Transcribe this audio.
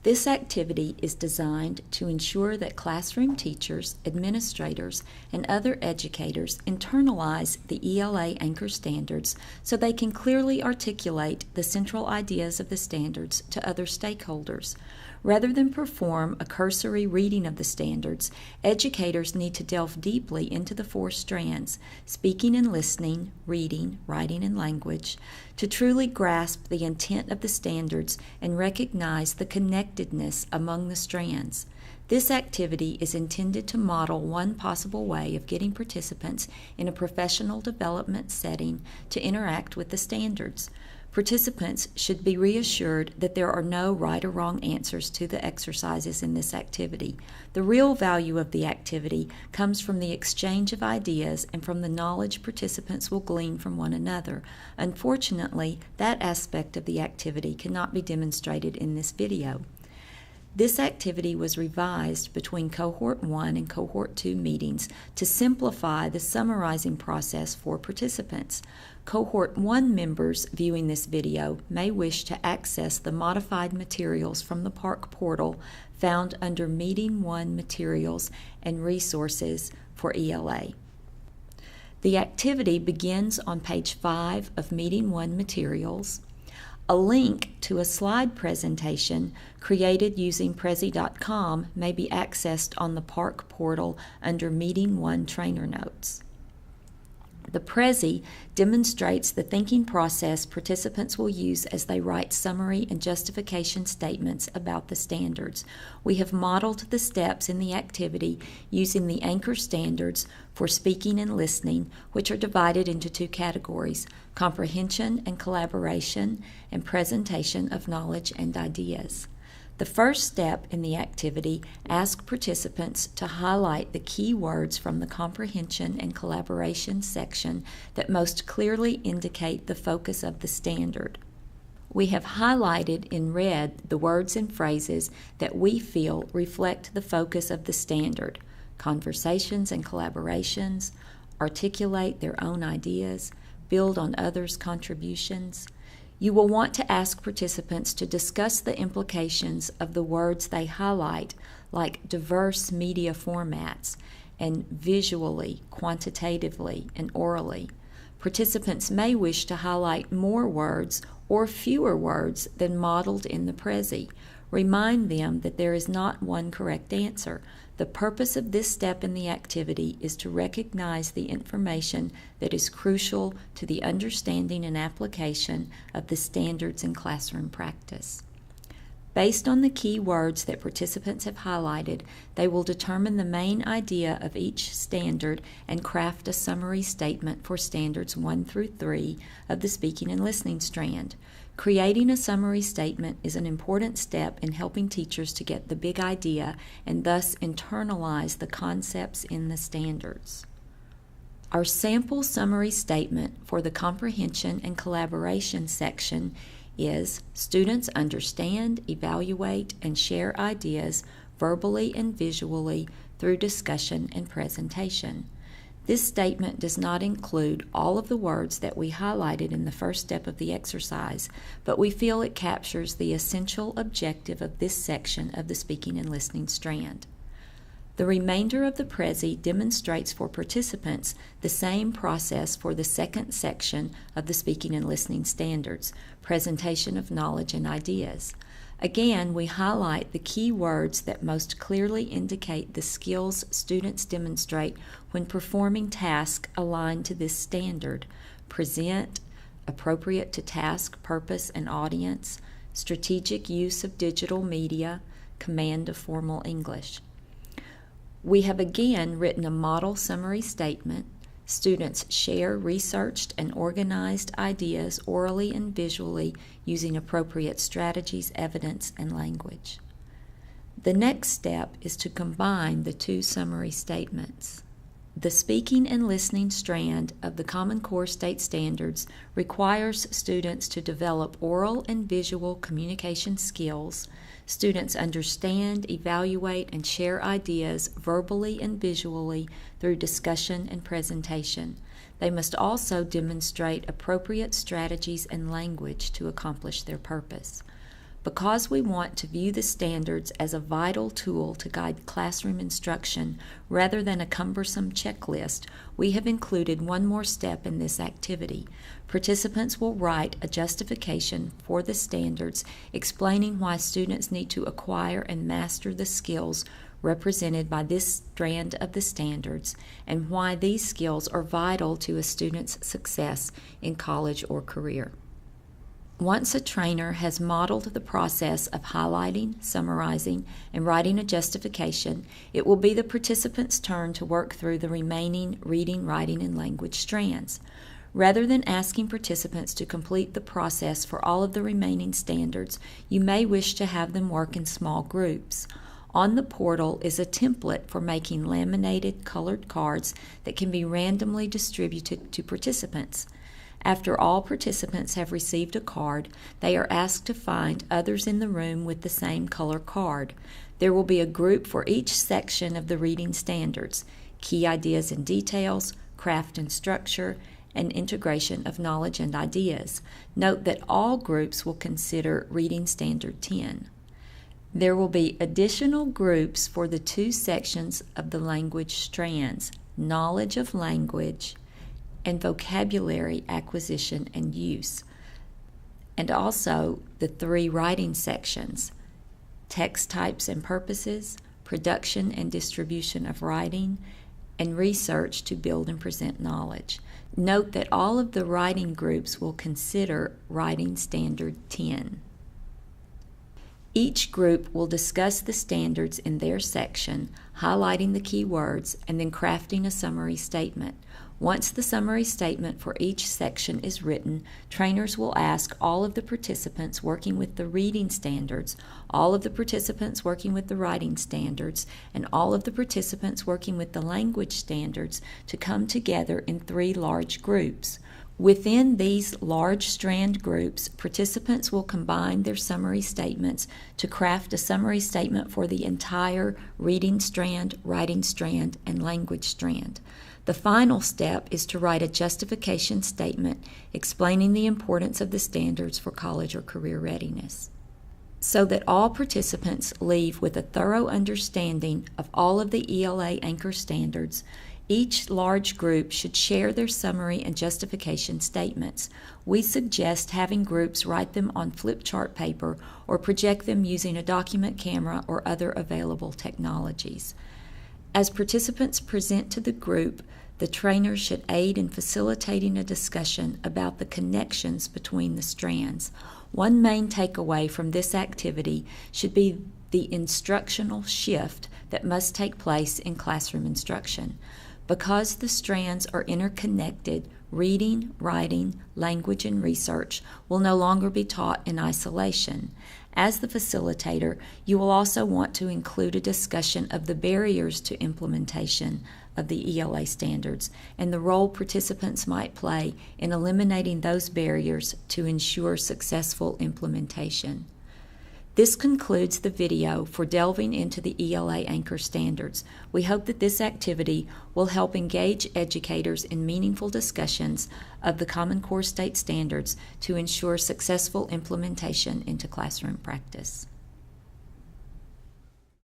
This activity is designed to ensure that classroom teachers, administrators, and other educators internalize the ELA anchor standards so they can clearly articulate the central ideas of the standards to other stakeholders. Rather than perform a cursory reading of the standards, educators need to delve deeply into the 4 strands, speaking and listening, reading, writing, and language, to truly grasp the intent of the standards and recognize the connectedness among the strands. This activity is intended to model one possible way of getting participants in a professional development setting to interact with the standards. Participants should be reassured that there are no right or wrong answers to the exercises in this activity. The real value of the activity comes from the exchange of ideas and from the knowledge participants will glean from one another. Unfortunately, that aspect of the activity cannot be demonstrated in this video. This activity was revised between Cohort 1 and Cohort 2 meetings to simplify the summarizing process for participants. Cohort 1 members viewing this video may wish to access the modified materials from the Park portal found under Meeting 1 Materials and Resources for ELA. The activity begins on page 5 of Meeting 1 Materials. A link to a slide presentation created using Prezi.com may be accessed on the Park portal under Meeting 1 Trainer Notes. The Prezi demonstrates the thinking process participants will use as they write summary and justification statements about the standards. We have modeled the steps in the activity using the anchor standards for speaking and listening, which are divided into 2 categories: comprehension and collaboration, and presentation of knowledge and ideas. The first step in the activity asks participants to highlight the key words from the comprehension and collaboration section that most clearly indicate the focus of the standard. We have highlighted in red the words and phrases that we feel reflect the focus of the standard: conversations and collaborations, articulate their own ideas, build on others' contributions. You will want to ask participants to discuss the implications of the words they highlight, like diverse media formats, and visually, quantitatively, and orally. Participants may wish to highlight more words or fewer words than modeled in the Prezi. Remind them that there is not one correct answer. The purpose of this step in the activity is to recognize the information that is crucial to the understanding and application of the standards in classroom practice. Based on the key words that participants have highlighted, they will determine the main idea of each standard and craft a summary statement for standards 1 through 3 of the speaking and listening strand. Creating a summary statement is an important step in helping teachers to get the big idea and thus internalize the concepts in the standards. Our sample summary statement for the comprehension and collaboration section is: students understand, evaluate, and share ideas verbally and visually through discussion and presentation. This statement does not include all of the words that we highlighted in the first step of the exercise, but we feel it captures the essential objective of this section of the speaking and listening strand. The remainder of the Prezi demonstrates for participants the same process for the second section of the speaking and listening standards, presentation of knowledge and ideas. Again, we highlight the key words that most clearly indicate the skills students demonstrate when performing tasks aligned to this standard: present, appropriate to task, purpose, and audience, strategic use of digital media, command of formal English. We have again written a model summary statement. Students share researched and organized ideas orally and visually using appropriate strategies, evidence, and language. The next step is to combine the 2 summary statements. The speaking and listening strand of the Common Core State Standards requires students to develop oral and visual communication skills. Students understand, evaluate, and share ideas verbally and visually through discussion and presentation. They must also demonstrate appropriate strategies and language to accomplish their purpose. Because we want to view the standards as a vital tool to guide classroom instruction rather than a cumbersome checklist, we have included one more step in this activity. Participants will write a justification for the standards explaining why students need to acquire and master the skills represented by this strand of the standards and why these skills are vital to a student's success in college or career. Once a trainer has modeled the process of highlighting, summarizing, and writing a justification, it will be the participants' turn to work through the remaining reading, writing, and language strands. Rather than asking participants to complete the process for all of the remaining standards, you may wish to have them work in small groups. On the portal is a template for making laminated colored cards that can be randomly distributed to participants. After all participants have received a card, they are asked to find others in the room with the same color card. There will be a group for each section of the reading standards: key ideas and details, craft and structure, and integration of knowledge and ideas. Note that all groups will consider Reading Standard 10. There will be additional groups for the two sections of the language strands: knowledge of language and vocabulary acquisition and use, and also the three writing sections: text types and purposes, production and distribution of writing, and research to build and present knowledge. Note that all of the writing groups will consider Writing Standard 10. Each group will discuss the standards in their section, highlighting the key words, and then crafting a summary statement. Once the summary statement for each section is written, trainers will ask all of the participants working with the reading standards, all of the participants working with the writing standards, and all of the participants working with the language standards to come together in 3 large groups. Within these large strand groups, participants will combine their summary statements to craft a summary statement for the entire reading strand, writing strand, and language strand. The final step is to write a justification statement explaining the importance of the standards for college or career readiness. So that all participants leave with a thorough understanding of all of the ELA anchor standards, each large group should share their summary and justification statements. We suggest having groups write them on flip chart paper or project them using a document camera or other available technologies. As participants present to the group, the trainer should aid in facilitating a discussion about the connections between the strands. One main takeaway from this activity should be the instructional shift that must take place in classroom instruction. Because the strands are interconnected, reading, writing, language, and research will no longer be taught in isolation. As the facilitator, you will also want to include a discussion of the barriers to implementation of the ELA standards and the role participants might play in eliminating those barriers to ensure successful implementation. This concludes the video for delving into the ELA anchor standards. We hope that this activity will help engage educators in meaningful discussions of the Common Core State standards to ensure successful implementation into classroom practice.